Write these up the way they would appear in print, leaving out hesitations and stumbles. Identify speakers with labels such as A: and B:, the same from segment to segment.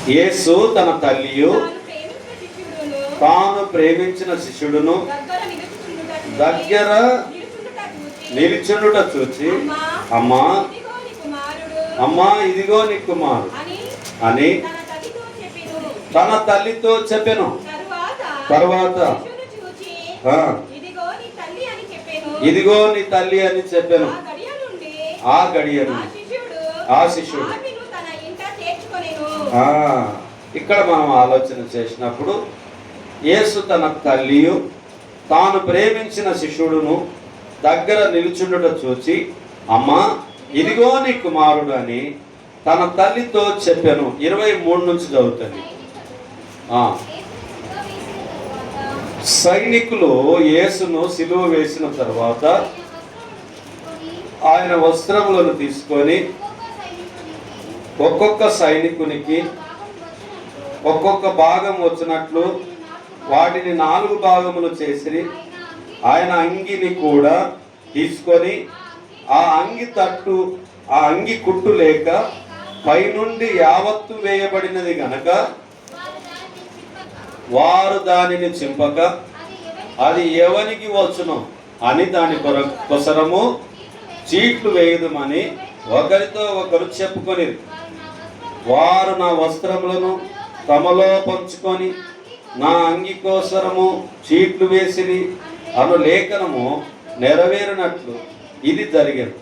A: యేసు తన తల్లియు తాను ప్రేమించిన శిష్యుడును దగ్గర నిలుచుండుట చూచి, అమ్మా అమ్మా ఇదిగో నీ కుమారుడు అని తన తల్లితో చెప్పెను. తర్వాత ఇదిగో నీ తల్లి అని చెప్పెను. ఆ గడియను ఆ శిష్యుడు ఇక్కడ మనం ఆలోచన చేసినప్పుడు యేసు తన తల్లియు తాను ప్రేమించిన శిష్యుడును దగ్గర నిలుచుండుట చూచి, అమ్మా ఇదిగో నీ కుమారుడు అని తన తల్లితో చెప్పాను. 23 నుంచి చదువుతుంది. సైనికులు యేసును సిలువ వేసిన తర్వాత ఆయన వస్త్రములను తీసుకొని ఒక్కొక్క సైనికునికి ఒక్కొక్క భాగం వచ్చినట్లు వాటిని 4 భాగములు చేసి ఆయన అంగిని కూడా తీసుకొని ఆ అంగి కుట్టు లేక పైనుండి యావత్తు వేయబడినది గనక వారు దానిని చింపక అది ఎవనికి వచ్చును అని దాని కొసరము చీట్లు వేయుదమని ఒకరితో ఒకరు చెప్పుకొని వారు నా వస్త్రములను తమలో పంచుకొని నా అంగి కోసరము చీట్లు వేసిరి అను లేఖనము నెరవేరినట్లు ఇది జరిగింది.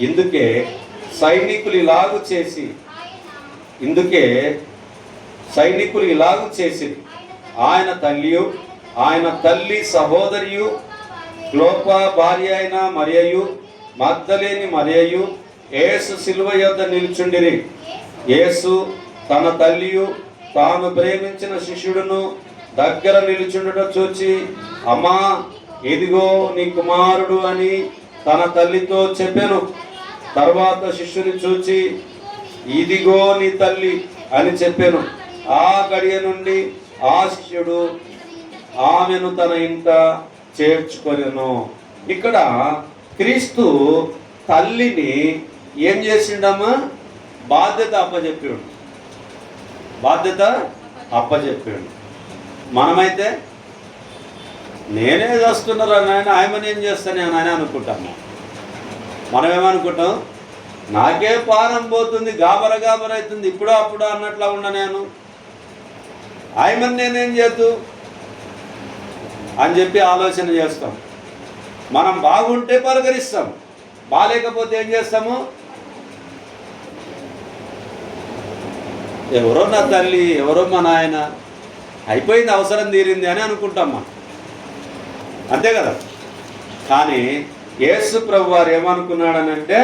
A: ఇందుకే సైనికులు ఇలాగు చేసి ఆయన తల్లియు ఆయన తల్లి సహోదరియు క్లోపా భార్య అయిన మరియయు మగ్దలేని మరియయు యేసు సిలువ యొద్ద నిలుచుండిరి. యేసు తన తల్లియు తాను ప్రేమించిన శిష్యుడును దగ్గర నిలుచుండుట చూచి, అమ్మా ఇదిగో నీ కుమారుడు అని తన తల్లితో చెప్పెను. తర్వాత శిష్యుని చూచి, ఇదిగో నీ తల్లి అని చెప్పెను. ఆ గడియ నుండి ఆ శిష్యుడు ఆమెను తన ఇంట చేర్చుకొనెను. ఇక్కడ క్రీస్తు తల్లిని ఏం చేసిండమ్మా? బాధ్యత అప్పచెప్పాడు. మనమైతే నేనే చేస్తున్నారా నాయన, ఆయమని ఏం చేస్తాను అని అనుకుంటాము. మనం ఏమనుకుంటాం? నాకే పానం పోతుంది, గాబర అవుతుంది, ఇప్పుడు అప్పుడు అన్నట్లా ఉన్నా నేను, ఆయమని నేనేం చేద్దు అని చెప్పి ఆలోచన చేస్తాం. మనం బాగుంటే పలకరిస్తాం, బాగాలేకపోతే ఏం చేస్తాము? ఎవరో నా తల్లి, ఎవరో మా నాయన, అయిపోయింది, అవసరం తీరింది అని అనుకుంటాం మనం, అంతే కదా. కానీ యేసు ప్రభు వారు ఏమనుకున్నాడనంటే,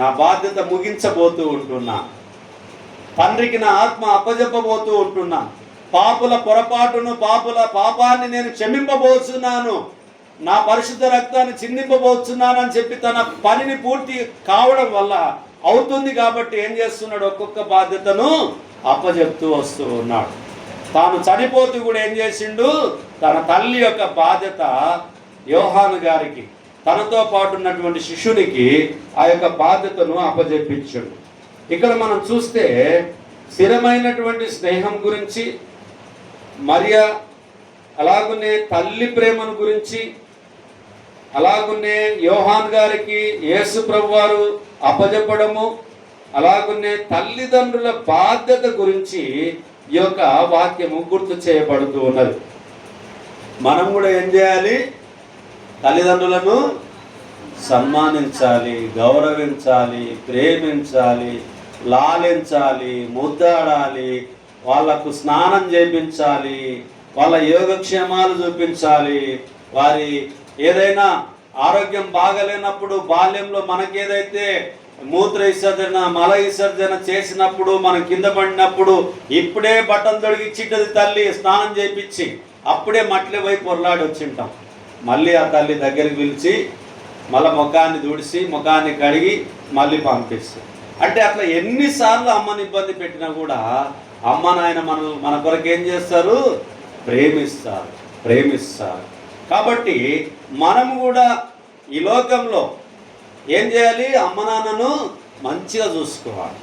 A: నా బాధ్యత ముగించబోతూ ఉంటున్నా, తండ్రికి నా ఆత్మ అప్పజెప్పబోతూ ఉంటున్నా, పాపుల పొరపాటును పాపాన్ని నేను క్షమింపబోతున్నాను, నా పరిశుద్ధ రక్తాన్ని చిందింపబోతున్నాను అని చెప్పి తన పనిని పూర్తి కావడం వల్ల అవుతుంది. కాబట్టి ఏం చేస్తున్నాడు? ఒక్కొక్క బాధ్యతను అప్పజెప్తూ వస్తూ ఉన్నాడు. తాను చనిపోతూ కూడా ఏం చేసిండు? తన తల్లి యొక్క బాధ్యత యోహాను గారికి, తనతో పాటు ఉన్నటువంటి శిష్యునికి ఆ యొక్క బాధ్యతను అప్పజెప్పించాడు. ఇక్కడ మనం చూస్తే స్థిరమైనటువంటి స్నేహం గురించి, మరియ అలాగునే తల్లి ప్రేమను గురించి, అలాగునే యోహాన్ గారికి యేసు ప్రభు వారు అప్పజెప్పడము, అలాగునే తల్లిదండ్రుల బాధ్యత గురించి ఈ యొక్క వాక్యము గుర్తు చేయబడుతూ ఉన్నది. మనం కూడా ఏం చేయాలి? తల్లిదండ్రులను సన్మానించాలి, గౌరవించాలి, ప్రేమించాలి, లాలించాలి, ముద్దాడాలి, వాళ్లకు స్నానం చేయించాలి, వాళ్ళ యోగక్షేమాలు చూపించాలి. వారి ఏదైనా ఆరోగ్యం బాగలేనప్పుడు, బాల్యంలో మనకేదైతే మూత్ర విసర్జన, మల విసర్జన చేసినప్పుడు, మనం కింద పడినప్పుడు ఇప్పుడే బట్టలు తొడిగిచ్చిట్టది తల్లి, స్నానం చేయించి అప్పుడే మట్లి వైపు పొరలాడి వచ్చింటాం. మళ్ళీ ఆ తల్లి దగ్గరికి పిలిచి మళ్ళీ ముఖాన్ని తుడిచి ముఖాన్ని కడిగి మళ్ళీ పంపిస్తుంది. అంటే అట్లా ఎన్నిసార్లు అమ్మని ఇబ్బంది పెట్టినా కూడా అమ్మ నాయన మన కొరకు ఏం చేస్తారు? ప్రేమిస్తారు. కాబట్టి మనము కూడా ఈ లోకంలో ఏం చేయాలి? అమ్మ నాన్నను మంచిగా చూసుకోవాలి.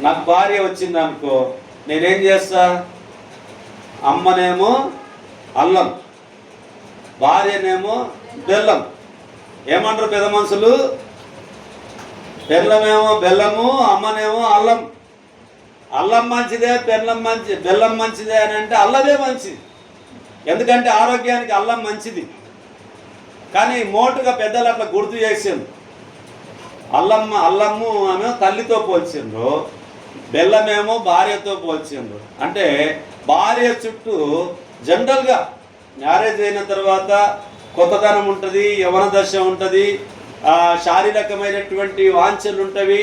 A: నాకు భార్య వచ్చింది అనుకో, నేనేం చేస్తా? అమ్మనేమో అల్లం, భార్యనేమో బెల్లం. ఏమంటారు పెద్ద మనుషులు? బెల్లమేమో బెల్లము, అమ్మనేమో అల్లం. అల్లం మంచిదే, బెల్లం మంచిదే అని అంటే అల్లమే మంచిది. ఎందుకంటే ఆరోగ్యానికి అల్లం మంచిది. కానీ మోటుగా పెద్దలు అట్లా గుర్తు చేసిండ్రు. అల్లము ఆమె తల్లితో పోల్చిండ్రు, బెల్లమేమో భార్యతో పోల్చిండ్రు. అంటే భార్య చుట్టూ జనరల్గా మ్యారేజ్ అయిన తర్వాత కొత్తదనం ఉంటుంది, యవన దశ ఉంటుంది, శారీరకమైనటువంటి వాంఛలు ఉంటవి.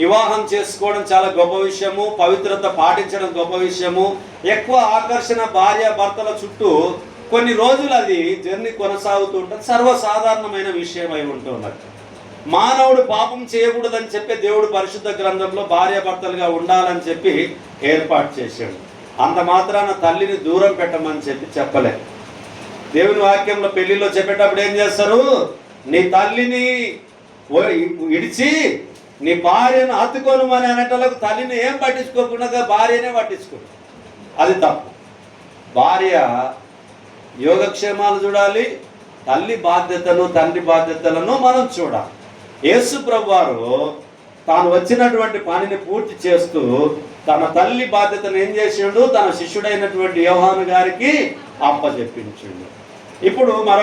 A: వివాహం చేసుకోవడం చాలా గొప్ప విషయము, పవిత్రత పాటించడం గొప్ప విషయము. ఎక్కువ ఆకర్షణ భార్య భర్తల చుట్టూ కొన్ని రోజులు అది జర్నీ కొనసాగుతూ ఉంటుంది, సర్వసాధారణమైన విషయం అయి ఉంటున్నది. మానవుడు పాపం చేయకూడదని చెప్పి దేవుడు పరిశుద్ధ గ్రంథంలో భార్యాభర్తలుగా ఉండాలని చెప్పి ఏర్పాటు చేశాడు. అంత మాత్రాన తల్లిని దూరం పెట్టమని చెప్పలే. దేవుని వాక్యంలో పెళ్లిలో చెప్పేటప్పుడు ఏం చేస్తారు? నీ తల్లిని ఇడిచి నీ భార్యను హత్తుకోను అని అనేటలకు తల్లిని ఏం పట్టించుకోకుండా భార్యనే పట్టించుకోడు. అది తప్పు. భార్య యోగక్షేమాలు చూడాలి, తల్లి బాధ్యతను తండ్రి బాధ్యతలను మనం చూడాలి. యేసు ప్రభువారు తాను వచ్చినటువంటి పనిని పూర్తి చేస్తూ తన తల్లి బాధ్యతను ఏం చేసిండు? తన శిష్యుడైనటువంటి యోహాను గారికి అప్పచెప్పించిండు. ఇప్పుడు మరొక